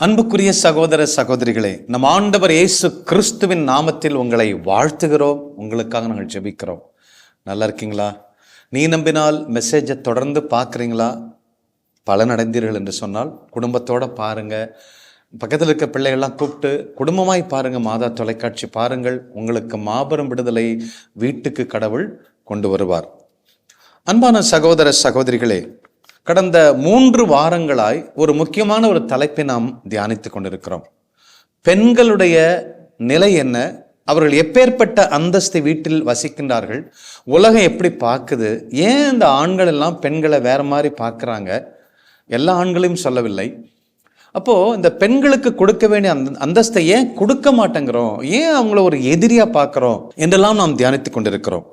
அன்புக்குரிய சகோதர சகோதரிகளே, நம் ஆண்டவர் இயேசு கிறிஸ்துவின் நாமத்தில் உங்களை வாழ்த்துகிறோம். உங்களுக்காக நாங்கள் ஜெபிக்கிறோம். நல்லா இருக்கீங்களா? நீ நம்பினால் மெசேஜை தொடர்ந்து பார்க்குறீங்களா? பலனடைந்தீர்கள் என்று சொன்னால் குடும்பத்தோடு பாருங்கள். பக்கத்தில் இருக்க பிள்ளைகள்லாம் கூப்பிட்டு குடும்பமாய் பாருங்கள். மாதா தொலைக்காட்சி பாருங்கள். உங்களுக்கு மாபெரும் விடுதலை வீட்டுக்கு கடவுள் கொண்டு வருவார். அன்பான சகோதர சகோதரிகளே, கடந்த 3 வாரங்களாய் ஒரு முக்கியமான ஒரு தலைப்பை நாம் தியானித்து கொண்டிருக்கிறோம். பெண்களுடைய நிலை என்ன? அவர்கள் எப்பேற்பட்ட அந்தஸ்தை வீட்டில் வசிக்கின்றார்கள்? உலகம் எப்படி பார்க்குது? ஏன் இந்த ஆண்கள் எல்லாம் பெண்களை வேற மாதிரி பார்க்குறாங்க? எல்லா ஆண்களையும் சொல்லவில்லை. அப்போது இந்த பெண்களுக்கு கொடுக்க வேண்டிய அந்தஸ்தை ஏன் கொடுக்க மாட்டேங்கிறோம்? ஏன் அவங்கள ஒரு எதிரியாக பார்க்குறோம் என்றெல்லாம் நாம் தியானித்து கொண்டிருக்கிறோம்.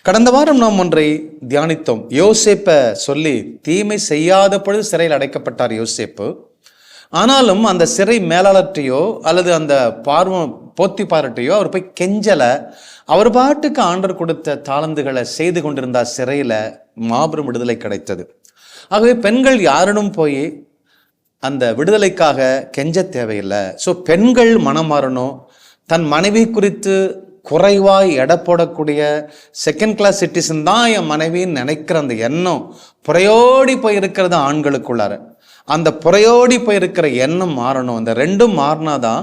கடந்த வாரம் நாம் ஒன்றை தியானித்தோம். யோசேப்பை சொல்லி தீமை செய்யாத பொழுது சிறையில் அடைக்கப்பட்டார் யோசேப்பு. ஆனாலும் அந்த சிறை மேலாளர்கிட்டையோ அல்லது அந்த போத்திபார்கிட்டையோ அவர் போய் கெஞ்சலை. அவர் பாட்டுக்கு ஆண்டவர் கொடுத்த தாளந்துகளை செய்து கொண்டிருந்தார். சிறையில் மாபெரும் விடுதலை கிடைத்தது. ஆகவே பெண்கள் யாரிடம் போய் அந்த விடுதலைக்காக கெஞ்ச தேவையில்லை. ஸோ பெண்கள் மனம் மாறணும். தன் மனைவி குறித்து குறைவாய் எடை போடக்கூடிய செகண்ட் கிளாஸ் சிட்டிசன் தான் என் மனைவின்னு நினைக்கிற அந்த எண்ணம் புறையோடி போய் இருக்கிறது ஆண்களுக்குள்ளார. அந்த புறையோடி போய் இருக்கிற எண்ணம் மாறணும். அந்த ரெண்டும் மாறினாதான்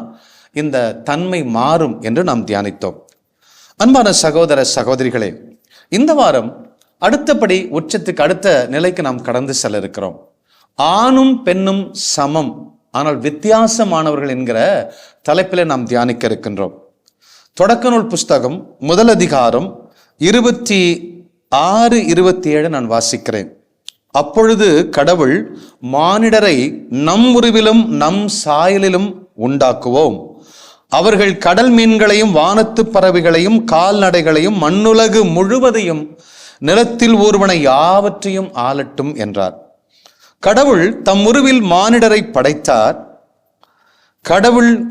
இந்த தன்மை மாறும் என்று நாம் தியானித்தோம். அன்பான சகோதர சகோதரிகளே, இந்த வாரம் அடுத்தபடி உச்சத்துக்கு அடுத்த நிலைக்கு நாம் கடந்து செல்ல இருக்கிறோம். ஆணும் பெண்ணும் சமம் ஆனால் வித்தியாசமானவர்கள் என்கிற தலைப்பில் நாம் தியானிக்க இருக்கின்றோம். தொடக்க நூல் புஸ்தகம் 1 அதிகாரம் 26, 27 நான் வாசிக்கிறேன். அப்பொழுது கடவுள், மானிடரை நம் உருவிலும் நம் சாயலிலும் உண்டாக்குவோம். அவர்கள் கடல் மீன்களையும் வானத்து பறவைகளையும் கால்நடைகளையும் மண்ணுலகு முழுவதையும் நிலத்தில் ஊர்வன யாவற்றையும் ஆளட்டும் என்றார். கடவுள் தம் உருவில் மானிடரை படைத்தார்.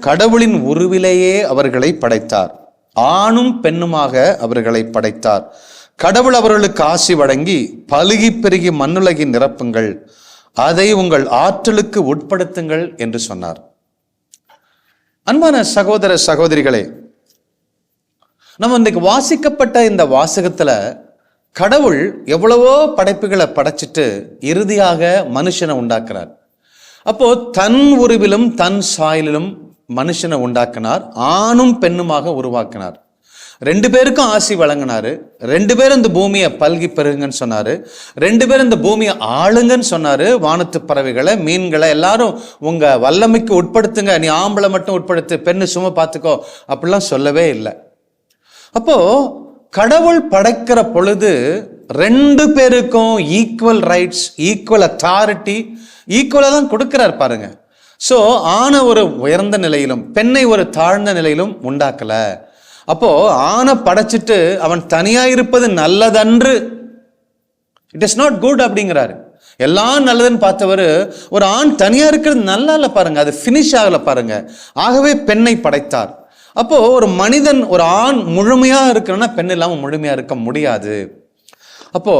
கடவுளின் உருவிலேயே அவர்களை படைத்தார். ஆணும் பெண்ணுமாக அவர்களை படைத்தார். கடவுள் அவர்களுக்கு ஆசி வழங்கி, பலுகி பெருகி மண்ணுலகி நிரப்புங்கள், அதை உங்கள் ஆற்றலுக்கு உட்படுத்துங்கள் என்று சொன்னார். அன்பான சகோதர சகோதரிகளே, நம்ம இன்றைக்கு வாசிக்கப்பட்ட இந்த வாசகத்துல கடவுள் எவ்வளவோ படைப்புகளை படைச்சிட்டு இறுதியாக மனுஷனை உண்டாக்குறார். அப்போ தன் உருவிலும் தன் சாயலிலும் மனுஷனை உண்டாக்கினார். ஆணும் பெண்ணுமாக உருவாக்கினார். 2 பேருக்கும் ஆசி வழங்கினாரு. 2 பேரும் இந்த பூமியை பல்கி பெருகுங்கன்னு சொன்னாரு. 2 பேரும் இந்த பூமியை ஆளுங்கன்னு சொன்னாரு. வானத்து பறவைகளை, மீன்களை எல்லாரும் உங்க வல்லமைக்கு உட்படுத்துங்க. நீ ஆம்பளை மட்டும் உட்படுத்து, பெண்ணு சும்மா பார்த்துக்கோ அப்படிலாம் சொல்லவே இல்லை. அப்போ கடவுள் படைக்கிற பொழுது 2 பேருக்கும் ஈக்குவல் ரைட்ஸ், ஈக்குவல் அத்தாரிட்டி, ஈக்குவலாக தான் கொடுக்கிறார் பாருங்க. ஸோ ஆணை ஒரு உயர்ந்த நிலையிலும் பெண்ணை ஒரு தாழ்ந்த நிலையிலும் உண்டாக்கல. அப்போ ஆணை படைச்சிட்டு அவன் தனியா இருப்பது நல்லதன்று, இட் இஸ் நாட் குட் அப்படிங்கிறாரு. எல்லாம் நல்லதுன்னு பார்த்தவர் ஒரு ஆண் தனியா இருக்கிறது நல்லா இல்லை பாருங்க, அது ஃபினிஷ் ஆகல பாருங்க. ஆகவே பெண்ணை படைத்தார். அப்போ ஒரு மனிதன், ஒரு ஆண் முழுமையா இருக்கணும்னா பெண் இல்லாம முழுமையா இருக்க முடியாது. அப்போ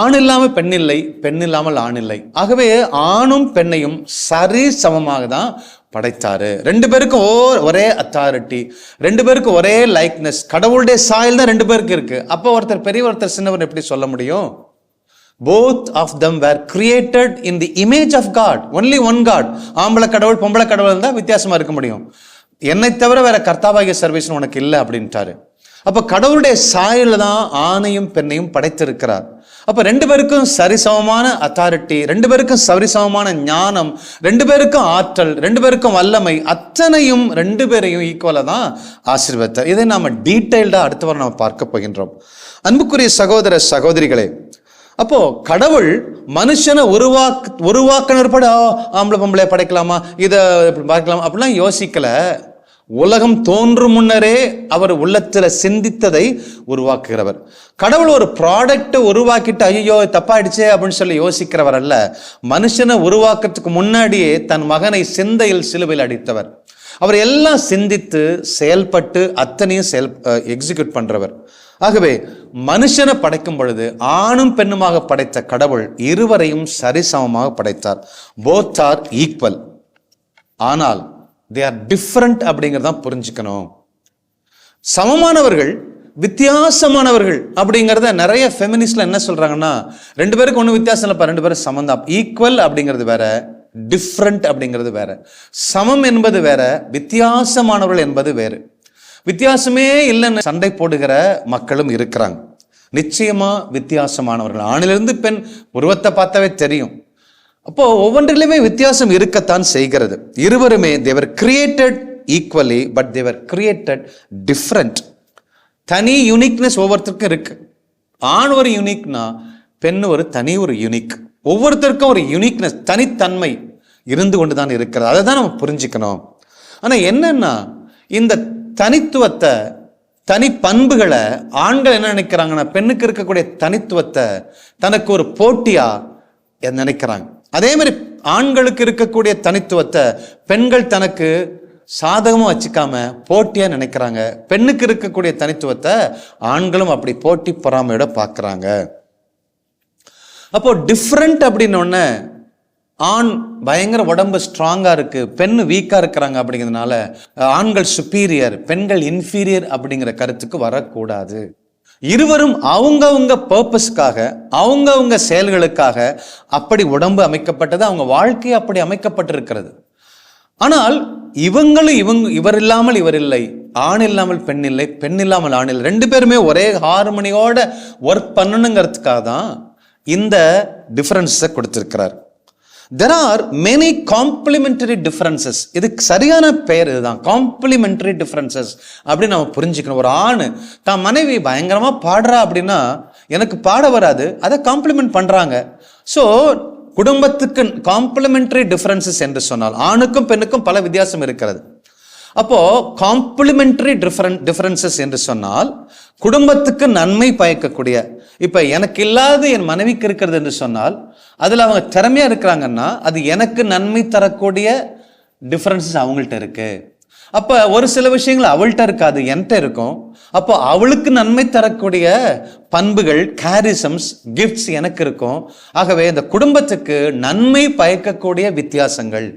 ஆண் இல்லாம பெண் இல்லை, பெண் இல்லாமல் ஆண் இல்லை. ஆகவே ஆணும் பெண்ணையும் சரி சமமாக தான் படைத்தாரு. 2 பேருக்கும் ஒரே அத்தாரிட்டி, 2 பேருக்கும் ஒரே லைக்னஸ். கடவுளுடைய சாயல் தான் 2 பேருக்கு இருக்கு. அப்போ ஒருத்தர் பெரிய, ஒருத்தர் சின்னவர் எப்படி சொல்ல முடியும்? Both of them were created in the image of God. Only one God. ஆம்பளை கடவுள் பொம்பளை கடவுள் இருந்தால் வித்தியாசமா இருக்க முடியும். என்னை தவிர வேற கர்த்தாவாகிய சர்வீஸ் உனக்கு இல்லை அப்படின்ட்டாரு. அப்ப கடவுளுடைய சாயல தான் ஆணையும் பெண்ணையும் படைத்திருக்கிறார். அப்ப 2 பேருக்கும் சரிசமமான அத்தாரிட்டி, 2 பேருக்கும் சரிசமமான ஞானம், 2 பேருக்கும் ஆற்றல், 2 பேருக்கும் வல்லமை, அத்தனையும் 2 பேரையும் ஈக்குவலா தான் ஆசீர்வதித்தார். இதை நாம டீட்டெயில்டா அடுத்த வாரம் நம்ம பார்க்க போகின்றோம். அன்புக்குரிய சகோதர சகோதரிகளே, அப்போ கடவுள் மனுஷனை உருவாக்கினர் பட ஆம்பளை பொம்பளை படைக்கலாமா, இதை பார்க்கலாமா அப்படிலாம் யோசிக்கல. உலகம் தோன்றும் முன்னரே அவர் உள்ளத்துல சிந்தித்ததை உருவாக்குகிறவர். கடவுள் ஒரு ப்ராடக்ட் உருவாக்கிட்டு ஐயோ தப்பாயிடுச்சே அப்படின்னு சொல்லி யோசிக்கிறவர் அல்ல. மனுஷனை உருவாக்குறதுக்கு முன்னாடியே தன் மகனை சிந்தையில் சிலுவையில் அடித்தவர். அவர் எல்லாம் சிந்தித்து செயல்பட்டு அத்தனையும் எக்ஸிக்யூட் பண்றவர். ஆகவே மனுஷனை படைக்கும் பொழுது ஆணும் பெண்ணுமாக படைத்த கடவுள் இருவரையும் சரிசமமாக படைத்தார். Both are equal. ஆனால் they are different அப்படிங்கிறதான் புரிஞ்சுக்கணும். சமமானவர்கள் வித்தியாசமானவர்கள் அப்படிங்கிறத நிறைய ஃபெமினிஸ்ட்ல என்ன சொல்றாங்கன்னா, ரெண்டு பேருக்கு ஒன்றும் வித்தியாசம் இல்லைப்பா, ரெண்டு பேரும் சமந்தான். ஈக்குவல் அப்படிங்கிறது வேற, டிஃப்ரெண்ட் அப்படிங்கிறது வேற. சமம் என்பது வேற, வித்தியாசமானவர்கள் என்பது வேறு. வித்தியாசமே இல்லைன்னு சண்டை போடுகிற மக்களும் இருக்கிறாங்க. நிச்சயமா வித்தியாசமானவர்கள், ஆணிலிருந்து பெண் உருவத்தை பார்த்தாவே தெரியும். அப்போ ஒவ்வொன்றிலுமே வித்தியாசம் இருக்கத்தான் செய்கிறது. இருவருமே they were created equally but they were created different. தனி யூனிக்னஸ் ஒவ்வொருத்தருக்கும் இருக்கு. ஆண் ஒரு யூனிக்னா பெண் ஒரு தனி ஒரு யூனிக். ஒவ்வொருத்தருக்கும் ஒரு யூனிக்னஸ், தனித்தன்மை இருந்து கொண்டுதான் இருக்கிறது. அதை தான் நம்ம புரிஞ்சுக்கணும். ஆனா என்னன்னா, இந்த தனித்துவத்தை, தனி பண்புகளை ஆண்கள் என்ன நினைக்கிறாங்கன்னா, பெண்ணுக்கு இருக்கக்கூடிய தனித்துவத்தை தனக்கு ஒரு போட்டியா நினைக்கிறாங்க. அதே மாதிரி ஆண்களுக்கு இருக்கக்கூடிய தனித்துவத்தை பெண்கள் தனக்கு சாதகமா வச்சுக்காம போட்டியா நினைக்கிறாங்க. பெண்ணுக்கு இருக்கக்கூடிய தனித்துவத்தை ஆண்களும் அப்படி போட்டி பொறாமையோட பார்க்கறாங்க. அப்போ டிஃப்ரெண்ட் அப்படின்னு ஆண் பயங்கர உடம்பு ஸ்ட்ராங்கா இருக்கு, பெண் வீக்கா இருக்கிறாங்க அப்படிங்கிறதுனால ஆண்கள் சுப்பீரியர், பெண்கள் இன்ஃபீரியர் அப்படிங்கிற கருத்துக்கு வரக்கூடாது. இருவரும் அவங்கவுங்க பர்பஸ்க்காக, அவங்கவுங்க செயல்களுக்காக அப்படி உடம்பு அமைக்கப்பட்டது, அவங்க வாழ்க்கை அப்படி அமைக்கப்பட்டிருக்கிறது. ஆனால் இவர் இல்லாமல் இவர் இல்லை, ஆண் இல்லாமல் பெண் இல்லை, பெண் இல்லாமல் ஆண் இல்லை. ரெண்டு பேருமே ஒரே ஹார்மனியோட ஒர்க் பண்ணணுங்கிறதுக்காக தான் இந்த டிஃபரன்ஸை கொடுத்திருக்கிறார். There are many complementary differences. இதுக்கு சரியான பெயர் இதுதான், காம்ப்ளிமெண்டரி டிஃபரன்சஸ் அப்படின்னு நம்ம புரிஞ்சுக்கணும். ஒரு ஆண் தான் மனைவி பயங்கரமா பாடுறா அப்படின்னா எனக்கு பாட வராது, அதை காம்ப்ளிமெண்ட் பண்றாங்க. ஸோ குடும்பத்துக்கு காம்ப்ளிமெண்டரி டிஃபரன்சஸ் என்று சொன்னால் ஆணுக்கும் பெண்ணுக்கும் பல வித்தியாசம் இருக்கிறது. அப்போ காம்ப்ளிமெண்டரி டிஃபரன்சஸ் என்று சொன்னால் குடும்பத்துக்கு நன்மை பயக்கக்கூடிய, இப்ப எனக்கு இல்லாத என் மனைவிக்கு இருக்கிறது என்று சொன்னால் அதுல அவங்க திறமையா இருக்கிறாங்கன்னா அது எனக்கு நன்மை தரக்கூடிய டிஃபரன்சஸ் அவங்கள்ட்ட இருக்கு. அப்ப ஒரு சில விஷயங்கள் அவள்கிட்ட இருக்காது, என்கிட்ட இருக்கும். அப்போ அவளுக்கு நன்மை தரக்கூடிய பண்புகள், கேரிசம்ஸ், கிஃப்ட்ஸ் எனக்கு இருக்கும். ஆகவே இந்த குடும்பத்துக்கு நன்மை பயக்கக்கூடிய வித்தியாசங்கள்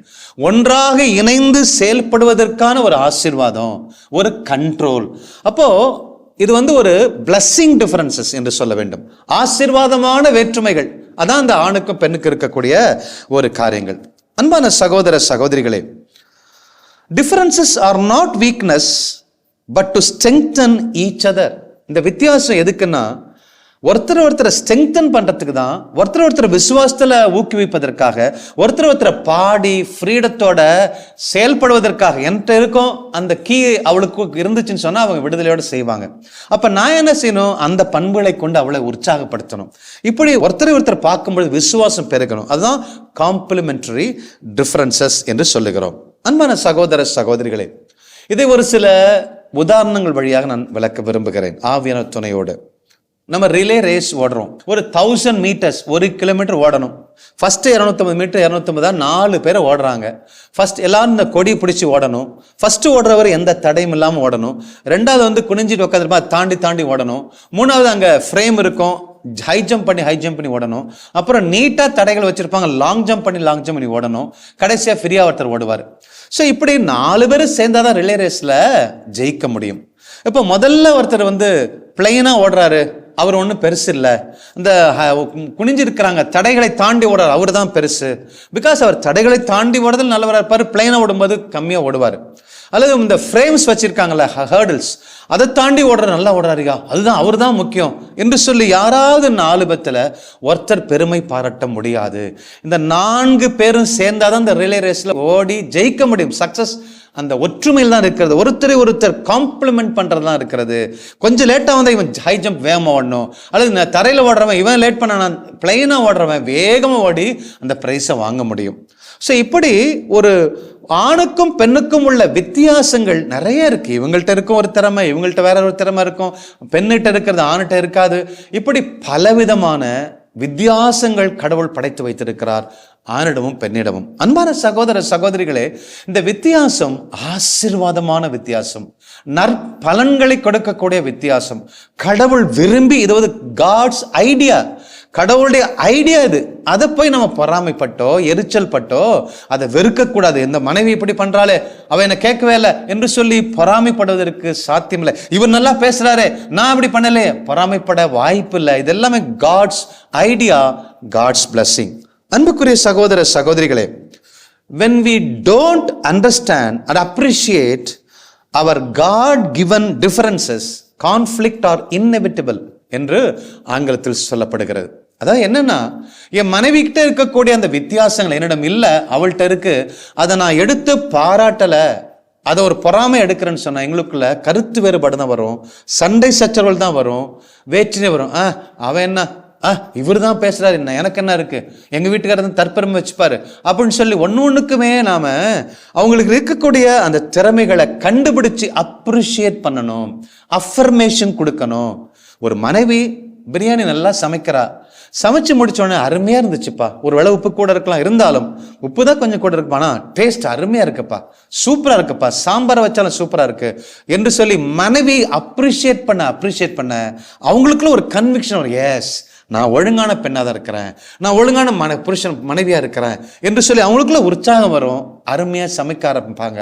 ஒன்றாக இணைந்து செயல்படுவதற்கான ஒரு ஆசீர்வாதம், ஒரு கண்ட்ரோல். அப்போ இது ஒரு பிளஸ்ஸிங் டிஃபரன்சஸ் என்று சொல்ல வேண்டும். ஆசீர்வாதமான வேற்றுமைகள், அதான் அந்த ஆணுக்கும் பெண்ணுக்கு இருக்கக்கூடிய ஒரு காரியங்கள். அன்பான சகோதர சகோதரிகளே, differences are not weakness but to strengthen each other. இந்த வித்தியாசம் எதுக்குன்னா ஒருத்தரை ஸ்ட்ரெங்தன் பண்றதுக்கு தான், ஒருத்தர் விசுவாசத்துல ஊக்குவிப்பதற்காக, ஒருத்தரை பாடி ஃப்ரீடத்தோட செயல்படுவதற்காக. என்கிட்ட இருக்கும் அந்த கீ அவளுக்கு இருந்துச்சுன்னு சொன்னா அவங்க விடுதலையோட செய்வாங்க. அப்ப நான் என்ன செய்யணும், அந்த பண்புகளை கொண்டு அவளை உற்சாகப்படுத்தணும். இப்படி ஒருத்தரை பார்க்கும்போது விசுவாசம் பெருகணும். அதுதான் காம்ப்ளிமெண்டரி டிஃபரன்சஸ் என்று சொல்லுகிறோம். அன்பான சகோதர சகோதரிகளே, இதை ஒரு சில உதாரணங்கள் வழியாக நான் விளக்க விரும்புகிறேன் ஆவியான துணையோடு. நம்ம ரிலே ரேஸ் ஓடுறோம், ஒரு 1000 மீட்டர்ஸ், 1 கிலோமீட்டர் ஓடணும். ஃபர்ஸ்ட் 250 மீட்டர் 250 4 பேரை ஓடுறாங்க. ஃபர்ஸ்ட் எல்லாரும் இந்த கொடி பிடிச்சி ஓடணும். ஃபர்ஸ்ட் ஓடுறவர் எந்த தடையும் இல்லாமல் ஓடணும். ரெண்டாவது குனிஞ்சிட்டு உட்காந்துருப்பா, தாண்டி ஓடணும். மூணாவது அங்கே ஃப்ரேம் இருக்கும், ஹை ஜம்ப் பண்ணி ஓடணும். அப்புறம் நீட்டா தடைகள் வச்சிருப்பாங்க, லாங் ஜம்ப் பண்ணி ஓடணும். கடைசியா ஃப்ரீயா ஒருத்தர் ஓடுவார். ஸோ இப்படி 4 பேர் சேர்ந்தாதான் ரிலே ரேஸ்ல ஜெயிக்க முடியும். இப்போ முதல்ல ஒருத்தர் பிளைனா ஓடுறாரு, அவர் ஒன்றும் பெருசு இல்லை. இந்த குனிஞ்சிருக்கிறாங்க, தடைகளை தாண்டி ஓடுறாரு, அவர் தான் பெருசு. பிகாஸ் அவர் தடைகளை தாண்டி ஓடுறதுல நல்லவராக இருப்பார், பிளைனா ஓடும்போது கம்மியாக ஓடுவார். அல்லது இந்த ஃப்ரேம்ஸ் வச்சிருக்காங்கல்ல, ஹர்டில்ஸ், அதை தாண்டி ஓடுற நல்லா ஓடுறாருயா, அதுதான் அவர் தான் முக்கியம் என்று சொல்லி யாராவது 4 பேத்துல ஒருத்தர் பெருமை பாராட்ட முடியாது. இந்த 4 பேரும் சேர்ந்தாதான் இந்த ரிலே ரேஸ்ல ஓடி ஜெயிக்க முடியும். சக்சஸ் அந்த ஒற்றுமையில் தான் இருக்கிறது. ஒருத்தர் காம்ப்ளிமெண்ட் பண்றதுதான் இருக்கிறது. கொஞ்சம் லேட்டா இவன் ஹை ஜம்ப் வேகமா ஓடணும், அல்லது தரையில ஓடுறவன் இவன் லேட் பண்ண, பிளைனா ஓடுறவன் வேகமா ஓடி அந்த பிரைஸை வாங்க முடியும். ஸோ இப்படி ஒரு ஆணுக்கும் பெண்ணுக்கும் உள்ள வித்தியாசங்கள் நிறைய இருக்கு. இவங்கள்ட்ட இருக்கும் ஒரு திறமை, இவங்கள்ட்ட வேற ஒரு திறமை இருக்கும், பெண்ணிட்ட இருக்கிறது ஆணுகிட்ட இருக்காது. இப்படி பலவிதமான வித்தியாசங்கள் கடவுள் படைத்து வைத்திருக்கிறார், ஆணிடமும் பெண்ணிடமும். அன்பான சகோதர சகோதரிகளே, இந்த வித்தியாசம் ஆசீர்வாதமான வித்தியாசம், நற்பலன்களை கொடுக்கக்கூடிய வித்தியாசம். கடவுள் விரும்பி, இது காட்ஸ் ஐடியா, கடவுளுடைய ஐடியா இது. அதை போய் நம்ம பொறாமைப்பட்டோ எரிச்சல் பட்டோ அதை வெறுக்கக்கூடாது. இந்த மனைவி இப்படி பண்றாளே, அவ என்ன கேட்கவே இல்லை என்று சொல்லி பொறாமைப்படுவதற்கு சாத்தியம் இல்லை. இவர் நல்லா பேசுறாரே, நான் அப்படி பண்ணலையே, பொறாமைப்பட வாய்ப்பு இல்லை. இது எல்லாமே காட்ஸ் ஐடியா, காட்ஸ் பிளஸிங். அன்புக்குரிய சகோதர சகோதரிகளே, when we don't understand and appreciate our God given differences, conflict are inevitable என்று ஆங்கிலத்தில் சொல்லப்படுகிறது. அதாவது என்னன்னா, என் மனைவி கிட்ட இருக்கக்கூடிய அந்த வித்தியாசங்கள் என்னிடம் இல்லை, அவள்கிட்ட இருக்கு, அதை நான் எடுத்து பாராட்டல, அதை ஒரு பொறாமை எடுக்கிறேன்னு சொன்னா எங்களுக்குள்ள கருத்து வேறுபாடு தான் வரும், சண்டை சச்சரவுகள் தான் வரும், வேற்றினை வரும். அவன் என்ன இவர் தான் பேசுறாரு, என்ன எனக்கு என்ன இருக்கு, எங்க வீட்டுக்காரர் தற்பெருமை வச்சுப்பாரு அப்படின்னு சொல்லி ஒன்னுக்குமே நாம அவங்களுக்கு இருக்கக்கூடிய அந்த திறமைகளை கண்டுபிடிச்சு அப்ரிஷியேட் பண்ணணும், அஃபர்மேஷன் கொடுக்கணும். ஒரு மனைவி பிரியாணி நல்லா சமைக்கிறா, சமைச்சு முடிச்சோடனே அருமையா இருந்துச்சுப்பா, ஒரு வேளை உப்பு கூட இருக்கலாம், இருந்தாலும் உப்பு தான் கொஞ்சம் கூட இருக்குப்பானா டேஸ்ட் அருமையா இருக்குப்பா, சூப்பரா இருக்குப்பா, சாம்பாரை வச்சாலும் சூப்பரா இருக்கு என்று சொல்லி மனைவி அப்ரிஷியேட் பண்ண அவங்களுக்குள்ள ஒரு கன்விக்ஷன் வரும். எஸ், நான் ஒழுங்கான பெண்ணாக தான் இருக்கிறேன், நான் ஒழுங்கான புருஷன் மனைவியா இருக்கிறேன் என்று சொல்லி அவங்களுக்குள்ள உற்சாகம் வரும், அருமையா சமைக்க ஆரம்பிப்பாங்க,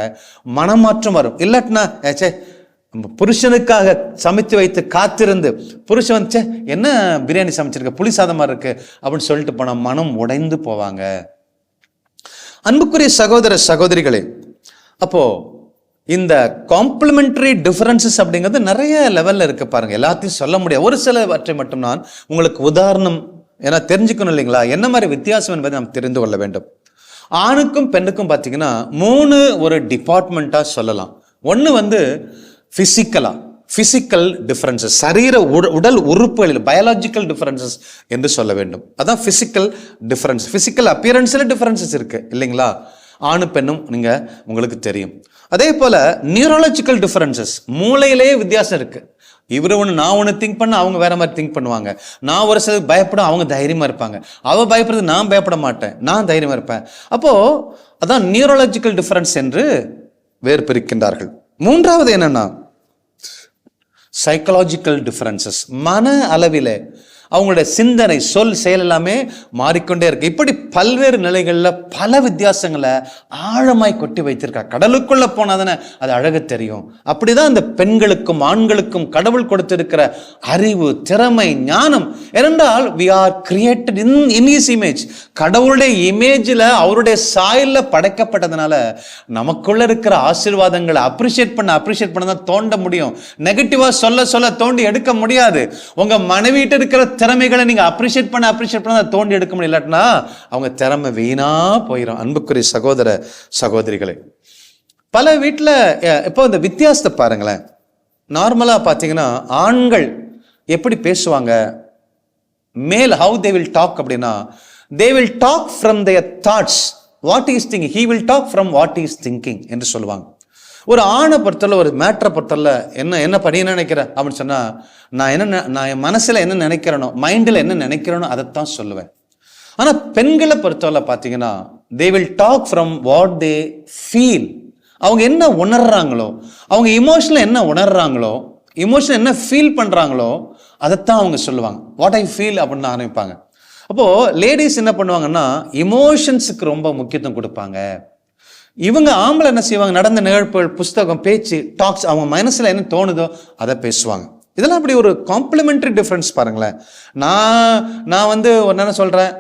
மனமாற்றம் வரும். இல்லாட்டினா ஏச்சே புருஷனுக்காக சமைத்து வைத்து காத்திருந்து புருஷன் வந்து என்ன பிரியாணி சமைச்சிருக்க, புளி சாதமா இருக்கு அப்படின்னு சொல்லிட்டு போனா மனம் உடைந்து போவாங்க. அன்புக்குரிய சகோதர சகோதரிகளே, அப்போ இந்த காம்ப்ளிமெண்டரி டிஃபரன்சஸ் அப்படிங்கிறது நிறைய லெவல்ல இருக்கு பாருங்க. எல்லாத்தையும் சொல்ல முடியாது, ஒரு சிலவற்றை மட்டும் நான் உங்களுக்கு உதாரணம் ஏன்னா தெரிஞ்சுக்கணும் இல்லைங்களா, என்ன மாதிரி வித்தியாசம் என்பதை நாம் தெரிந்து கொள்ள வேண்டும். ஆணுக்கும் பெண்ணுக்கும் பார்த்தீங்கன்னா 3 ஒரு டிபார்ட்மெண்ட்டா சொல்லலாம். ஒன்று வந்து பிசிக்கல் டிஃபரன்சஸ், சரீர உடல் உறுப்புகளில் பயாலஜிக்கல் டிஃபரன்சஸ் என்று சொல்ல வேண்டும். அதான் பிசிக்கல் டிஃபரன்ஸ். பிசிக்கல் அப்பியரன்ஸில் டிஃபரன்சஸ் இருக்கு இல்லைங்களா, ஆணு பெண்ணும் நீங்க உங்களுக்கு தெரியும். அதே போல நியூரலாஜிக்கல் டிஃபரன்சஸ், மூளையிலேயே வித்தியாசம் இருக்கு. இவரு ஒன்று நான் ஒன்று திங்க் பண்ண அவங்க வேற மாதிரி திங்க் பண்ணுவாங்க, நான் ஒரு சில பயப்பட அவங்க தைரியமா இருப்பாங்க, அவ பயப்படுறது நான் பயப்பட மாட்டேன், நான் தைரியமா இருப்பேன். அப்போ அதான் நியூரலாஜிக்கல் டிஃபரன்ஸ் என்று வேறு பிரிக்கின்றார்கள். மூன்றாவது என்னன்னா சைக்கலாஜிக்கல் டிஃபரன்சஸ், மன அளவிலே அவங்களுடைய சிந்தனை, சொல், செயல் எல்லாமே மாறிக்கொண்டே இருக்கு. இப்படி பல்வேறு நிலைகளில் பல வித்தியாசங்களை ஆழமாய் கொட்டி வைத்திருக்கா. கடலுக்குள்ள போனாதானே அது அழகு தெரியும். அப்படிதான் இந்த பெண்களுக்கும் ஆண்களுக்கும் கடவுள் கொடுத்திருக்கிற அறிவு, திறமை, ஞானம். ஏனென்றால் we are created in his image, கடவுளுடைய இமேஜில் அவருடைய சாயல்ல படைக்கப்பட்டதுனால நமக்குள்ள இருக்கிற ஆசீர்வாதங்களை அப்ரிஷியேட் பண்ண தான் தோண்ட முடியும். நெகட்டிவா சொல்ல தோண்டி எடுக்க முடியாது. உங்க மனைவிட்டு இருக்கிற திறமைகளை நீங்க அப்ரிஷியேட் பண்ண தோண்டி எடுக்க முடியல, இல்லாட்டினா அவங்க திறமை வீணா போயிடும். அன்புக்குரிய சகோதர சகோதரிகளே, பல வீட்டில் இப்போ இந்த வித்தியாசத்தை பாருங்களேன். நார்மலா பார்த்தீங்கன்னா ஆண்கள் எப்படி பேசுவாங்க, மேல் how they will talk அப்படின்னா they will talk from their thoughts, what he is thinking, he will talk from what he is thinking என்று சொல்லுவாங்க. ஒரு ஆணை பொறுத்தவரை, ஒரு மேட்டரை பொறுத்தவரை என்ன பண்ணி நினைக்கிறேன் அப்படின்னு சொன்னா நான் என் மனசுல என்ன நினைக்கிறேனோ, மைண்டில் என்ன நினைக்கிறேனோ அதைத்தான் சொல்லுவேன். ஆனா பெண்களை பொறுத்தவரை பார்த்தீங்கன்னா they will talk from what they feel, அவங்க என்ன உணர்றாங்களோ, அவங்க இமோஷனல் என்ன உணர்றாங்களோ, இமோஷனல் என்ன ஃபீல் பண்றாங்களோ அதைத்தான் அவங்க சொல்லுவாங்க. வாட் ஐ ஃபீல் அப்படின்னு ஆரம்பிப்பாங்க. அப்போ லேடிஸ் என்ன பண்ணுவாங்கன்னா இமோஷன்ஸுக்கு ரொம்ப முக்கியத்துவம் கொடுப்பாங்க. இவங்க ஆம்பளை என்ன செய்வாங்க, நடந்த நிகழ்வுகள், புஸ்தகம், பேச்சு, டாக்ஸ், அவங்க மனசுல என்ன தோணுதோ அதை பேசுவாங்க. இதெல்லாம் அப்படி ஒரு காம்ப்ளிமெண்டரி டிஃபரன்ஸ் பாருங்களேன். நான் வந்து ஒரு நேரம் சொல்றேன்,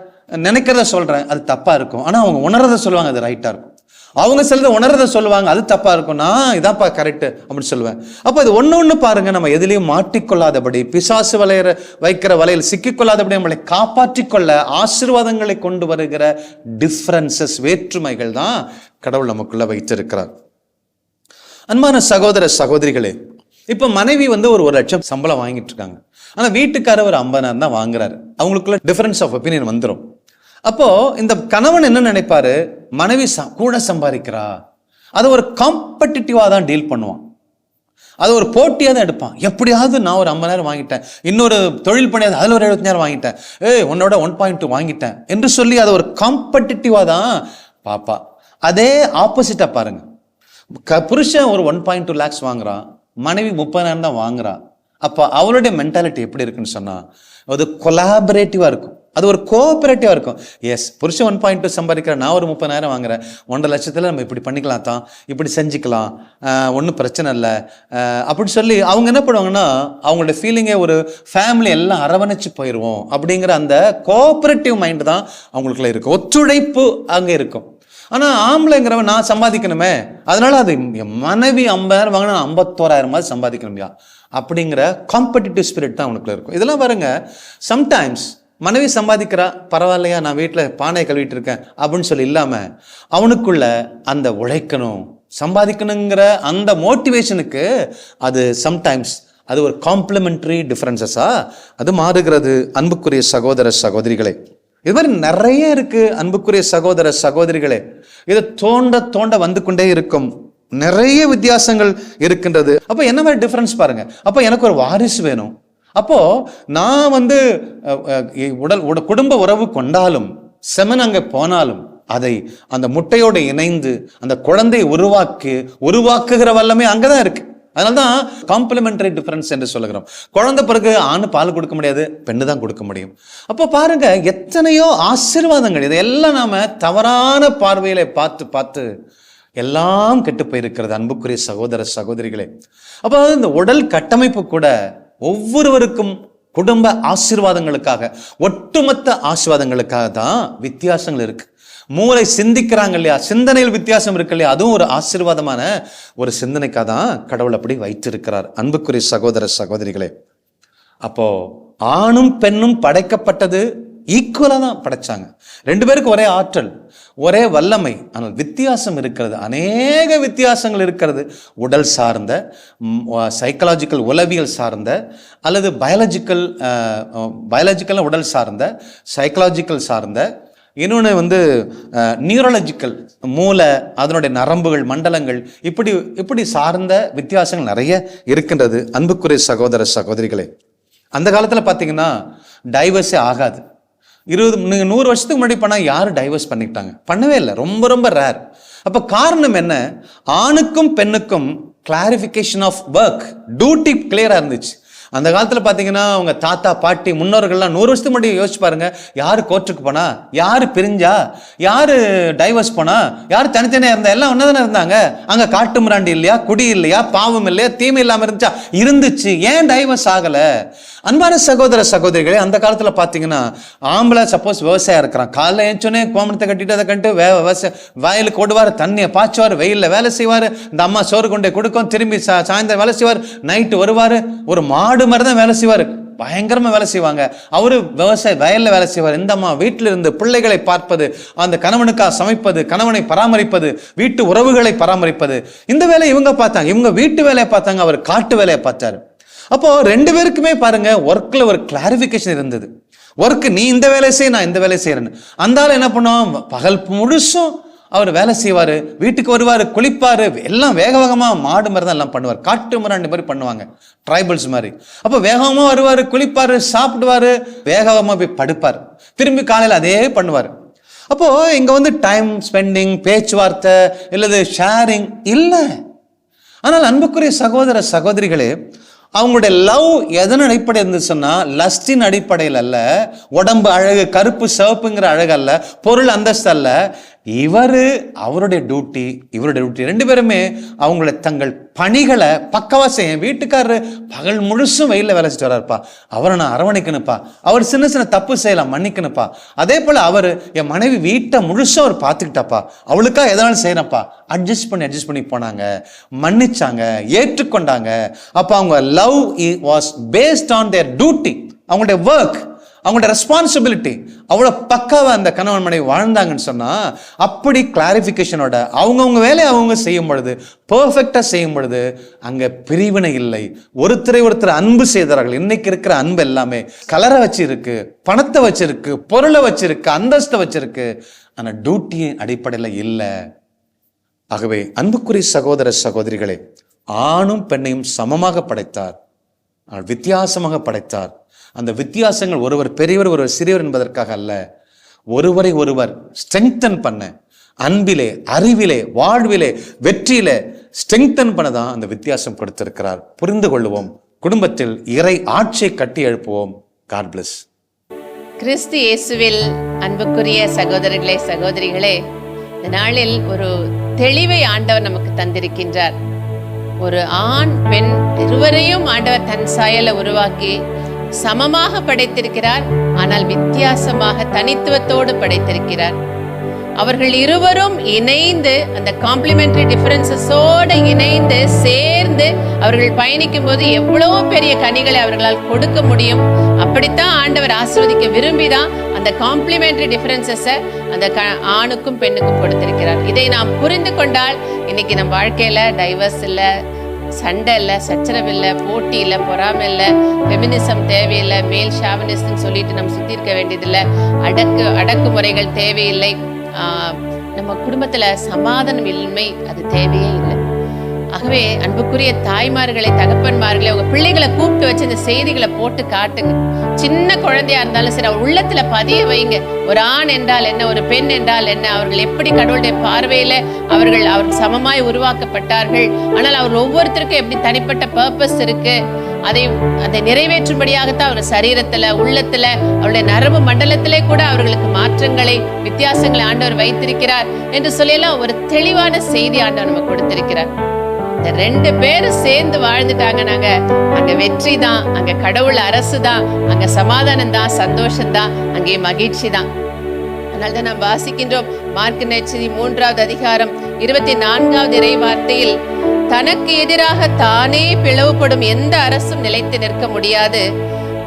நினைக்கிறத சொல்றேன், அது தப்பா இருக்கும். ஆனா அவங்க உணர்றத சொல்லுவாங்க, அது ரைட்டா இருக்கும். அவங்க சிலதை உணர்றத சொல்லுவாங்க, அது தப்பா இருக்கும், நான் இதாப்பா கரெக்ட் அப்படின்னு சொல்லுவேன். அப்போ இது ஒன்று பாருங்க, நம்ம எதுலையும் மாட்டிக்கொள்ளாதபடி, பிசாசு வைக்கிற வலையில் சிக்கிக்கொள்ளாதபடி நம்மளை காப்பாற்றிக்கொள்ள ஆசீர்வாதங்களை கொண்டு வருகிற டிஃபரன்சஸ், வேற்றுமைகள் தான் கடவுள் நமக்குள்ள வைத்திருக்கிறார். அன்பான சகோதர சகோதரிகளே, இப்ப மனைவி வந்து ஒரு 1 லட்சம் சம்பளம் வாங்கிட்டு இருக்காங்க, ஆனா வீட்டுக்காரர் ஒரு 50,000 தான் வாங்குறாரு. அவங்களுக்குள்ள டிஃபரன்ஸ் ஆஃப் ஒப்பீனியன் வந்துடும். அப்போ இந்த கணவன் என்ன நினைப்பாரு, மனைவி கூட சம்பாதிக்கிறா, அதை ஒரு காம்படிட்டிவா தான் டீல் பண்ணுவான், அது ஒரு போட்டியா தான் எடுப்பான். எப்படியாவது நான் ஒரு 50,000 வாங்கிட்டேன், இன்னொரு தொழில் பண்ணியாவது அதில் ஒரு 70,000 வாங்கிட்டேன், உன்னோட 1.2 வாங்கிட்டேன் என்று சொல்லி அதை ஒரு காம்படிட்டிவா தான் பாப்பா. அதே ஆப்போசிட்டா பாருங்க, புருஷன் ஒரு 1.2 lakhs வாங்குறான், மனைவி 30,000 தான் வாங்குறா. அப்போ அவளுடைய மென்டாலிட்டி எப்படி இருக்குன்னு சொன்னா அது கொலாபரேட்டிவா இருக்கும். அது ஒரு கோஆபரேட்டிவாக இருக்கும். எஸ், புருஷன் 1.2 சம்பாதிக்கிற, நான் ஒரு 30,000 வாங்குறேன், 1.5 லட்சத்தில் நம்ம இப்படி பண்ணிக்கலாம் தான், இப்படி செஞ்சுக்கலாம், ஒன்றும் பிரச்சனை இல்லை அப்படி சொல்லி அவங்க என்ன பண்ணுவாங்கன்னா, அவங்களோட ஃபீலிங்கே ஒரு ஃபேமிலி எல்லாம் அரவணைச்சு போயிடுவோம் அப்படிங்கிற அந்த கோஆபரேட்டிவ் மைண்டு தான் அவங்களுக்குள்ள இருக்கும். ஒத்துழைப்பு அங்கே இருக்கும். ஆனால் ஆம்பளைங்கிறவன் நான் சம்பாதிக்கணுமே, அதனால அது மனைவி 50,000 வாங்கினா 51,000 சம்பாதிக்கணும்யா அப்படிங்கிற காம்படிட்டிவ் ஸ்பிரிட் தான் அவனுக்குள்ள இருக்கும். இதெல்லாம் பாருங்க, சம்டைம்ஸ் மனைவி சம்பாதிக்கிறா, பரவாயில்லையா நான் வீட்டில் பானை கழுவிட்டு இருக்கேன் அப்படின்னு சொல்லி இல்லாமல் அவனுக்குள்ள அந்த உழைக்கணும் சம்பாதிக்கணுங்கிற அந்த மோட்டிவேஷனுக்கு அது சம்டைம்ஸ் அது ஒரு காம்ப்ளிமெண்ட்ரி டிஃபரன்சஸா அது மாறுகிறது. அன்புக்குரிய சகோதர சகோதரிகளே, இது மாதிரி நிறைய இருக்கு அன்புக்குரிய சகோதர சகோதரிகளே. இது தோண்ட தோண்ட வந்து கொண்டே இருக்கும். நிறைய வித்தியாசங்கள் இருக்கின்றது. அப்போ என்ன மாதிரி டிஃபரன்ஸ் பாருங்க. அப்போ எனக்கு ஒரு வாரிசு வேணும். அப்போ நான் குடும்ப உறவு கொண்டாலும் செமன் அங்கே போனாலும் அதை அந்த முட்டையோடு இணைந்து அந்த குழந்தையை உருவாக்குகிற வல்லமே அங்கதான் இருக்கு. அதனால்தான் காம்ப்ளிமெண்டரி டிஃபரன்ஸ் என்று சொல்லுகிறோம். குழந்தை பிறகு ஆண் பால் கொடுக்க முடியாது, பெண்ணு தான் கொடுக்க முடியும். அப்போ பாருங்க, எத்தனையோ ஆசீர்வாதங்கள். இதையெல்லாம் நாம தவறான பார்வையில பார்த்து பார்த்து எல்லாம் கெட்டு போயிருக்கிறது அன்புக்குரிய சகோதர சகோதரிகளே. அப்போ இந்த உடல் கட்டமைப்பு கூட ஒவ்வொருவருக்கும் குடும்ப ஆசீர்வாதங்களுக்காக, ஒட்டுமொத்த ஆசீர்வாதங்களுக்காக தான் வித்தியாசங்கள் இருக்கு. மூளை சிந்திக்கிறாங்க இல்லையா, சிந்தனையில் வித்தியாசம் இருக்கு இல்லையா, அதுவும் ஒரு ஆசீர்வாதமான ஒரு சிந்தனைக்காக தான் கடவுள் அப்படி வைத்திருக்கிறார் அன்புக்குரிய சகோதர சகோதரிகளே. அப்போ ஆணும் பெண்ணும் படைக்கப்பட்டது ஈக்குவலா தான் படைச்சாங்க. 2 பேருக்கு ஒரே ஆற்றல், ஒரே வல்லமை. ஆனால் வித்தியாசம் இருக்கிறது, அநேக வித்தியாசங்கள் இருக்கிறது. உடல் சார்ந்த, சைக்கலாஜிக்கல் உளவியல் சார்ந்த, அல்லது பயாலஜிக்கல் உடல் சார்ந்த, சைக்கலாஜிக்கல் சார்ந்த, இன்னொன்று நியூரலாஜிக்கல் மூளை, அதனுடைய நரம்புகள், மண்டலங்கள், இப்படி சார்ந்த வித்தியாசங்கள் நிறைய இருக்கின்றது அன்புக்குரிய சகோதர சகோதரிகளே. அந்த காலத்தில் பார்த்தீங்கன்னா டைவர்ஸே ஆகாது. 100 வருஷத்துக்கு முன்னாடி பண்ணால் யாரும் டைவர்ஸ் பண்ணிக்கிட்டாங்க? பண்ணவே இல்லை, ரொம்ப ரொம்ப ரேர். அப்போ காரணம் என்ன? ஆணுக்கும் பெண்ணுக்கும் கிளாரிஃபிகேஷன் ஆஃப் ஒர்க், டியூட்டி கிளியராக இருந்துச்சு. அந்த காலத்தில் பார்த்தீங்கன்னா அவங்க தாத்தா பாட்டி முன்னோர்கள்லாம் 100 வருஷத்துக்கு முன்னாடி யோசிச்சு பாருங்க, யாரு கோர்ட்டுக்கு போனா, யாரு பிரிஞ்சா, யாரு டைவர்ஸ் போனா, யாரு தனித்தனியா இருந்தா, எல்லாம் ஒன்னதானே இருந்தாங்க. அங்க காட்டு மிராண்டி இல்லையா, குடி இல்லையா, பாவம் இல்லையா, தீமை இல்லாம இருந்துச்சு. ஏன் டைவர்ஸ் ஆகல? அன்பான சகோதர சகோதரிகளே, அந்த காலத்துல பாத்தீங்கன்னா ஆம்பளை சப்போஸ் விவசாயம் இருக்கிறான், காலைல ஏஞ்சோன்னே கோமணத்தை கட்டிட்டு அதை கண்டு வயலுக்கு ஓடுவார், தண்ணியை பாய்ச்சுவார், வெயில்ல வேலை செய்வார், இந்த அம்மா சோறு கொண்டே கொடுக்கும், திரும்பி சாயந்தரம் வேலை செய்வார், நைட்டு வருவார், ஒரு மாடு மாதிரி தான் வேலை செய்வார், பயங்கரமா வேலை செய்வாங்க. அவரு விவசாய வயல்ல வேலை செய்வார். இந்த அம்மா வீட்டில இருந்து பிள்ளைகளை பார்ப்பது, அந்த கணவனுக்காக சமைப்பது, கணவனை பராமரிப்பது, வீட்டு உறவுகளை பராமரிப்பது, இந்த வேலையை இவங்க பார்த்தாங்க. இவங்க வீட்டு வேலையை பார்த்தாங்க, அவர் காட்டு வேலையை பார்த்தாரு. அப்போ 2 பேருக்குமே பாருங்க ஒர்க்ல ஒரு கிளாரிபிகேஷன் இருந்தது. ஒர்க் நீ இந்த வேலையை செய், நான் இந்த வேலையை செய்யறேன்னு. அந்த ஆள் என்ன பண்ணுவோம், பகல் முழுசும் அவர் வேலை செய்வாரு, வீட்டுக்கு வருவாரு, குளிப்பாரு, எல்லாம் வேக வேகமா மாடு மாதிரி தான் எல்லாம் பண்ணுவார், காட்டு மிராண்டி மாதிரி பண்ணுவாங்க, ட்ரைபல்ஸ் மாதிரி. அப்போ வேகமா வருவாரு, குளிப்பாரு, சாப்பிடுவாரு, வேகமா போய் படுப்பார், திரும்பி காலையில் அதே பண்ணுவார். அப்போ இங்க டைம் ஸ்பெண்டிங், பேச்சுவார்த்தை இல்லது ஷேரிங் இல்லை. ஆனால் அன்புக்குரிய சகோதர சகோதரிகளே, அவங்களுடைய லவ் எதன் அடிப்படையில் இருந்துச்சுன்னா, லஸ்டின் அடிப்படையில் அல்ல, உடம்பு அழகு, கருப்பு சிவப்புங்கிற அழகு அல்ல, பொருள் அந்தஸ்து அல்ல, அவருடைய டியூட்டி, இவருடைய டியூட்டி. 2 பேருமே அவங்களுடைய தங்கள் பணிகளை பக்கவா செய்ய. வீட்டுக்காரரு பகல் முழுசும் வெயில வேலை செஞ்சு வர்றாருப்பா, அவரை நான் அரவணைக்கணுப்பா, அவர் சின்ன சின்ன தப்பு செய்யலாம், மன்னிக்கணுப்பா. அதே போல அவர் என் மனைவி வீட்டை முழுசும் அவர் பார்த்துக்கிட்டாப்பா, அவளுக்கா எதனாலும் செய்யறப்பா, அட்ஜஸ்ட் பண்ணி போனாங்க, மன்னிச்சாங்க, ஏற்றுக்கொண்டாங்க. அப்ப அவங்க love was based on their duty, அவங்களுடைய ஒர்க், அவங்களோட ரெஸ்பான்சிபிலிட்டி. அவ்வளவு பக்காவா அந்த கணவன் மனைவி வாழ்ந்தாங்கன்னு சொன்னா, அப்படி கிளாரிபிகேஷனோட அவங்கவுங்க வேலையை அவங்க செய்யும் பொழுது, பெர்ஃபெக்டா செய்யும் பொழுது அங்க பிரிவினை இல்லை, ஒருத்தர் அன்பு செய்தார்கள். இன்னைக்கு இருக்கிற அன்பு எல்லாமே கலரை வச்சிருக்கு, பணத்தை வச்சிருக்கு, பொருளை வச்சிருக்கு, அந்தஸ்தை வச்சிருக்கு, ஆனா டியூட்டியின் அடிப்படையில் இல்லை. ஆகவே அன்புக்குரிய சகோதர சகோதரிகளே, ஆணும் பெண்ணையும் சமமாக படைத்தார், வித்தியாசமாக படைத்தார். அந்த வித்தியாசங்கள் ஒருவர் பெரியவர் ஒருவர் சிறியவர் என்பதற்காக அல்ல, ஒருவரை ஒருவர் ஸ்ட்ரெங்தன் பண்ண, அன்பிலே, அறிவிலே, வாழ்விலே, வெற்றியிலே ஸ்ட்ரெங்தன் பண்ணதான் அந்த வித்தியாசம் கொடுத்திருக்கிறார். புரிந்து கொள்வோம், குடும்பத்தில் இறை ஆட்சியை கட்டி எழுப்புவோம். God plus. கிறிஸ்து இயேசுவில் அன்புக்குரிய சகோதரர்களே, சகோதரிகளே, இந்த நாளில் ஒரு தெளிவை ஆண்டவர் நமக்கு தந்திருக்கின்றார். ஒரு ஆண் பெண் இருவரையும் ஆண்டவர் தன் சாயலை உருவாக்கி சமமாக படைத்திருக்கிறார். ஆனால் வித்தியாசமாக தனித்துவத்தோடு படைத்திருக்கிறார். அவர்கள் இருவரும் இணைந்து அந்த காம்ப்ளிமெண்டரி டிஃபரன்சஸோடு இணைந்து சேர்ந்து அவர்கள் பயணிக்கும் போது எவ்வளவு பெரிய கனிகளை அவர்களால் கொடுக்க முடியும். அப்படித்தான் ஆண்டவர் ஆசீர்வதிக்க விரும்பிதான் அந்த காம்ப்ளிமெண்டரி டிஃபரன்சஸை அந்த ஆணுக்கும் பெண்ணுக்கும் கொடுத்திருக்கிறார். இதை நாம் புரிந்து கொண்டால் இன்னைக்கு நம்ம வாழ்க்கையில டைவர்ஸ் இல்லை, சண்டை இல்லை, சச்சரவு இல்லை, போட்டி இல்லை, பொறாமை இல்லை, ஃபெமினிசம் தேவையில்லை, மேல் ஷாவனிஸ்ட்னு சொல்லிட்டு நம்ம சுற்றி இருக்க வேண்டியதில்லை, அடக்குமுறைகள் தேவையில்லை, நம்ம குடும்பத்துல சமாதானம் இன்மை அது தேவையே இல்லை. ஆகவே அன்புக்குரிய தாய்மார்களை, தகப்பன்மார்களை, உங்க பிள்ளைகளை கூப்பிட்டு வச்சு இந்த செய்திகளை போட்டு காட்டுங்க. சின்ன குழந்தையா இருந்தாலும் சரி, அவர் உள்ளத்துல பதிய வைங்க. ஒரு ஆண் என்றால் என்ன, ஒரு பெண் என்றால் என்ன, அவர்கள் எப்படி கடவுளுடைய பார்வையில அவர்கள் சமமாய் உருவாக்கப்பட்டார்கள். ஆனால் அவர் ஒவ்வொருத்தருக்கும் எப்படி தனிப்பட்ட பர்பஸ் இருக்கு, அதை நிறைவேற்றும்படியாகத்தான் அவர் சரீரத்துல, உள்ளத்துல, அவருடைய நரம்பு மண்டலத்திலே கூட அவர்களுக்கு மாற்றங்களை, வித்தியாசங்களை ஆண்டவர் வைத்திருக்கிறார் என்று சொல்லலாம். ஒரு தெளிவான செய்தி ஆண்டவர் நமக்கு கொடுத்திருக்கிறார். இந்த 2 பேரும் சேர்ந்து வாழ்ந்துட்டாங்க, அங்க வெற்றி தான், அங்க கடவுள் அரசு தான், அங்க சமாதானம் தான், சந்தோஷம் தான், அங்கே மகிழ்ச்சி தான். அதனால்தான் நாம் வாசிக்கின்றோம் மார்க்கு நற்செய்தி 3வது அதிகாரம் 24வது இறை வார்த்தையில், தனக்கு எதிராக தானே பிளவுபடும் எந்த அரசும் நிலைத்து நிற்க முடியாது,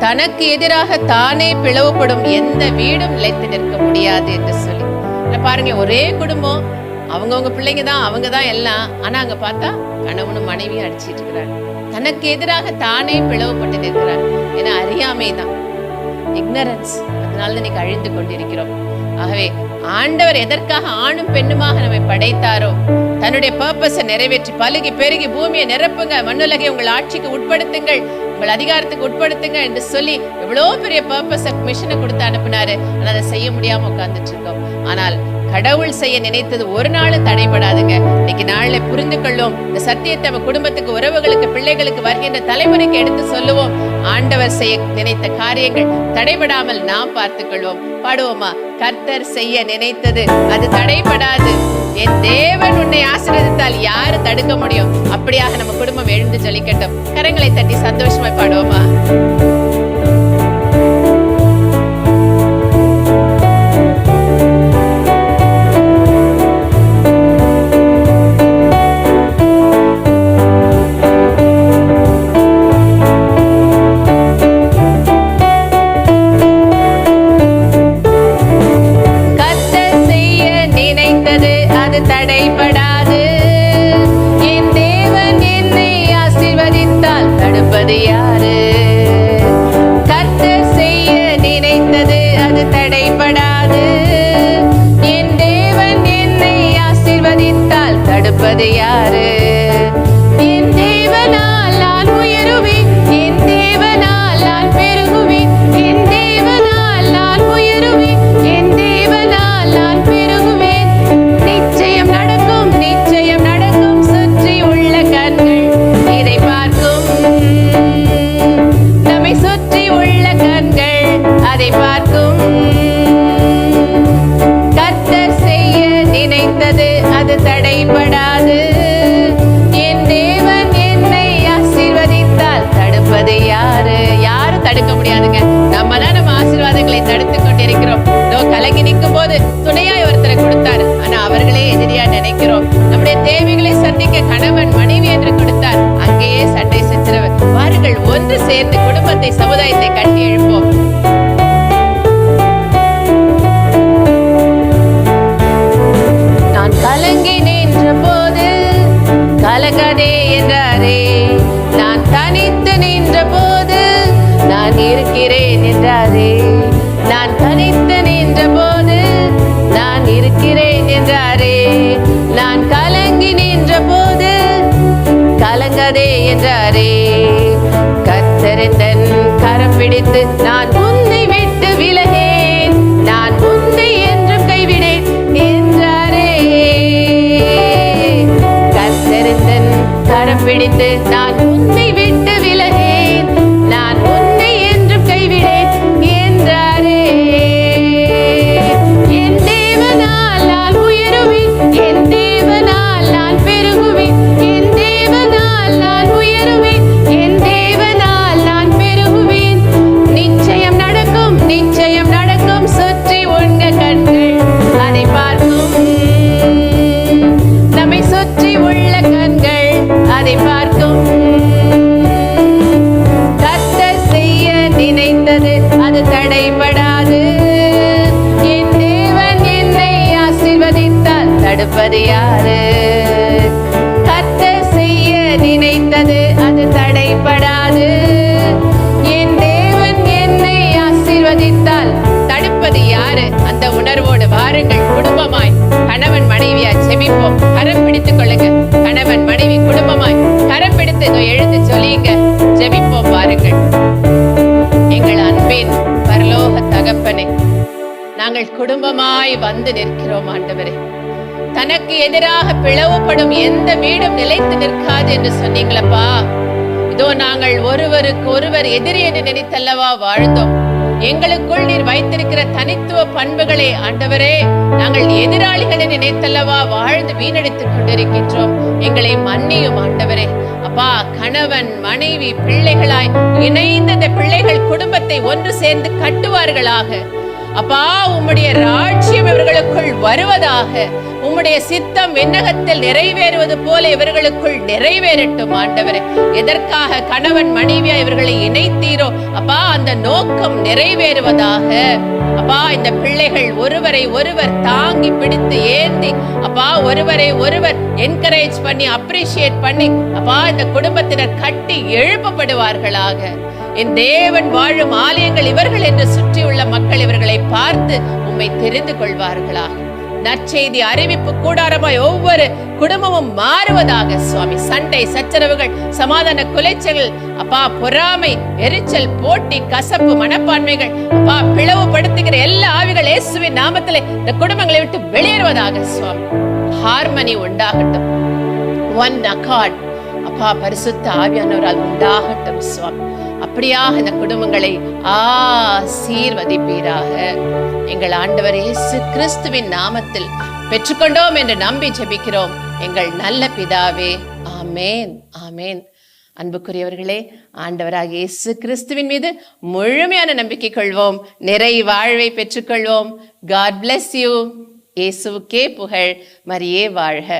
தனக்கு எதிராக தானே பிளவுபடும் எந்த வீடும் நிலைத்து நிற்க முடியாது என்று சொல்லி பாருங்க. ஒரே குடும்பம், அவங்கவுங்க பிள்ளைங்க தான், அவங்க தான் எல்லாம். ஆனா அங்க பார்த்தா கணவனும் மனைவியும் அடிச்சிட்டு இருக்கிறாங்க. தனக்கு எதிராக தானே பிளவுபட்டு நிற்கிறார். ஏன்னா அறியாமை தான், இக்னரன்ஸ். அதனால இன்னைக்கு அழிந்து கொண்டிருக்கிறோம். ஆகவே ஆண்டவர் எதற்காக ஆணும் பெண்ணுமாக நம்மை படைத்தாரோ, தன்னுடைய பர்பஸை நிறைவேற்றி பலுகி பெருகி பூமியை நிரப்புங்க, மண்ணுலகை உங்கள் ஆட்சிக்கு உட்படுத்துங்கள், உங்கள் அதிகாரத்துக்கு உட்படுத்துங்க என்று சொல்லி எவ்வளோ பெரிய பர்பஸை மிஷனை கொடுத்து அனுப்பினாரு. ஆனால் அதை செய்ய முடியாம உட்கார்ந்துட்டு இருக்கோம். ஆனால் கடவுள் செய்ய நினைத்தது ஒரு நாளும் தடைபடாதுங்க. இன்னைக்கு நாள்ல புரிந்து கொள்ளும் இந்த சத்தியத்தை நம்ம குடும்பத்துக்கு, உறவுகளுக்கு, பிள்ளைகளுக்கு, வருகின்ற தலைமுறைக்கு எடுத்து சொல்லுவோம். ஆண்டவர் செய்ய நினைத்த காரியங்கள் தடைபடாமல் நாம் பார்த்துக் கொள்வோம். பாடுவோமா? கர்த்தர் செய்ய நினைத்தது அது தடைபடாது, என் தேவன் உன்னை ஆசீர்வதித்தால் யாரு தடுக்க முடியும்? அப்படியாக நம்ம குடும்பம் எழுந்து ஜொலிக்கட்டும். கரங்களை தட்டி சந்தோஷமாய் பாடுவோமா? தடைபடாது, என் தேவன் என்னை ஆசீர்வதித்தால் தடுப்பது யாரு? கர்த்தர் செய்ய நினைத்தது அது தடைபடாது, என் தேவன் என்னை ஆசீர்வதித்தால் தடுப்பது யாரு? என் தேவனால் நான் உயருவேன், என் தேவனால் நான் பெருகுவேன், என் தேவனால் நான் உயருவேன், என் தேவனால் நான் பெருகுவேன். நிச்சயம் நடக்கும், நிச்சயம் நடக்கும், சுற்றி உள்ள கண்கள் இதை பார்க்கும், நம்மை சுற்றி உள்ள கண்கள் அதை பார்க்கும். கர்த்தர் செய்ய நினைத்தது அது தடைபடாது, என் தேவன் என்னை ஆசீர்வதித்தால் தடுப்பது யாரு? யாரும் தடுக்க முடியாதுங்க. நம்ம தான் நம்ம ஆசீர்வாதங்களை தடுத்து கொண்டிருக்கிறோம். கலங்கி நிற்கும் போது துணையாய் ஒருத்தரை கொடுத்தாரு, ஆனா அவர்களே எதிரியா நினைக்கிறோம். நம்முடைய தேவைகளை சந்திக்க கணவன் மனைவி என்று கொடுத்தார், அங்கேயே சண்டை சச்சரவு. வாருங்கள், ஒன்று சேர்ந்து குடும்பத்தை, சமுதாயத்தை கட்டி எழுப்போம். நான் கலங்கி நின்ற போது கலங்காதே என்றாரே, நான் தனித்து நின்ற போது நான் இருக்கிறேன் என்றாரே, நான் தனித்து நின்ற போது நான் இருக்கிறேன் என்றாரே, நான் கலங்கி நின்ற போது கலங்காதே என்றாரே. கர்த்தர் தன் கரம் பிடித்து நான் உன்னை விட்டு விலகேன், நான் உன்னை என்றும் கைவிடேன் என்றாரே. கர்த்தர் தன் கரம் பிடித்து நான் உன்னை விட்டு விலகேன், நான் உன்னை என்றும் கைவிடேன் என்றாரே. தடுப்பது யாரு? கர்த்தர் செய்ய நினைத்தது அது தடைபடாது. என் தேவன் என்னை ஆசீர்வதித்தால் தடுப்பது யாரு? அந்த உணர்வோடு வாருங்கள், குடும்பமாய் கணவன் மனைவியா செபிப்போம். கரம் பிடித்துக் கொள்ளுங்க. கணவன் மனைவி குடும்பமாய் கரம் பிடித்து எழுந்து சொல்லிங்க, ஜெபிப்போம். வாருங்கள். எங்கள் அன்பின் பரலோக தகப்பனே, நாங்கள் குடும்பமாய் வந்து நிற்கிறோம் ஆண்டவரே. தனக்கு எதிராக பிளவுபடும் எந்த வீடும் நிலைத்து நிற்காது என்று சொன்னீங்களப்பா. இதோ நாங்கள் ஒருவருக்கு ஒருவர் எதிரி என்று நினைத்தல்லவா வாழ்ந்தோம். எங்களுக்குள் நீர் வைத்திருக்கிற தனித்துவ பண்புகளை ஆண்டவரே நாங்கள் எதிராளிகளை நினைத்தல்லவா வாழ்ந்து வீணடித்துக் கொண்டிருக்கின்றோம். எங்களை மன்னியும் ஆண்டவரே. அப்பா, கணவன் மனைவி பிள்ளைகளாய் இணைந்த இந்த பிள்ளைகள் குடும்பத்தை ஒன்று சேர்ந்து கட்டுவார்களாக. அப்பா, உம்முடைய ராஜ்யம் இவர்களுக்குள் வருவதாக. உம்முடைய சித்தம் விண்ணகத்தில் நிறைவேறுவது போல இவர்களுக்குள் நிறைவேறட்டும் ஆண்டவரே. எதற்காக கணவன் மனைவியா இவர்களை இணைத்தீரோ அப்பா, அந்த நோக்கம் நிறைவேறுவதாக. அப்பா, இந்த பிள்ளைகள் ஒருவரை ஒருவர் தாங்கி பிடித்து ஏந்தி அப்பா, ஒருவரை ஒருவர் என்கரேஜ் பண்ணி அப்ரிஷியேட் பண்ணி அப்பா, இந்த குடும்பத்தினர் கட்டி எழுப்பப்படுவார்களாக. என் தேவன் வாழும் ஆலயங்கள் இவர்கள் என்று சுற்றியுள்ள மக்கள் இவர்களை பார்த்து உம்மை தெரிந்து கொள்வார்களாக. நற்செய்தி அறிவிப்பு கூடாரமாய் ஒவ்வொரு குடும்பமும் மாறுவதாக சுவாமி. சண்டை சச்சரவுகள், சமாதான குலைச்சல்கள் அப்பா, பொறாமை, எரிச்சல், போட்டி, கசப்பு மனப்பான்மைகள் அப்பா, பிளவுபடுத்துகிற எல்லா ஆவிகள் இயேசுவின் நாமத்திலே இந்த குடும்பங்களை விட்டு வெளியேறுவதாக சுவாமி. ஹார்மனி உண்டாகட்டும், ஒன் அக்கார்ட் அப்பா, பரிசுத்த ஆவியானவரால் உண்டாகட்டும் சுவாமி. அப்படியாக இந்த குடும்பங்களை ஆசீர்வதிப்பீராக. எங்கள் ஆண்டவர் இயேசு கிறிஸ்துவின் நாமத்தில் பெற்றுக்கொண்டோம் என்று நம்பி ஜெபிக்கிறோம் எங்கள் நல்ல பிதாவே. ஆமேன், ஆமேன். அன்புக்குரியவர்களே, ஆண்டவராகிய இயேசு கிறிஸ்துவின் மீது முழுமையான நம்பிக்கை கொள்வோம், நிறை வாழ்வை பெற்றுக்கொள்வோம். God bless you. இயேசுவுக்கே புகழ், மரியே வாழ்க.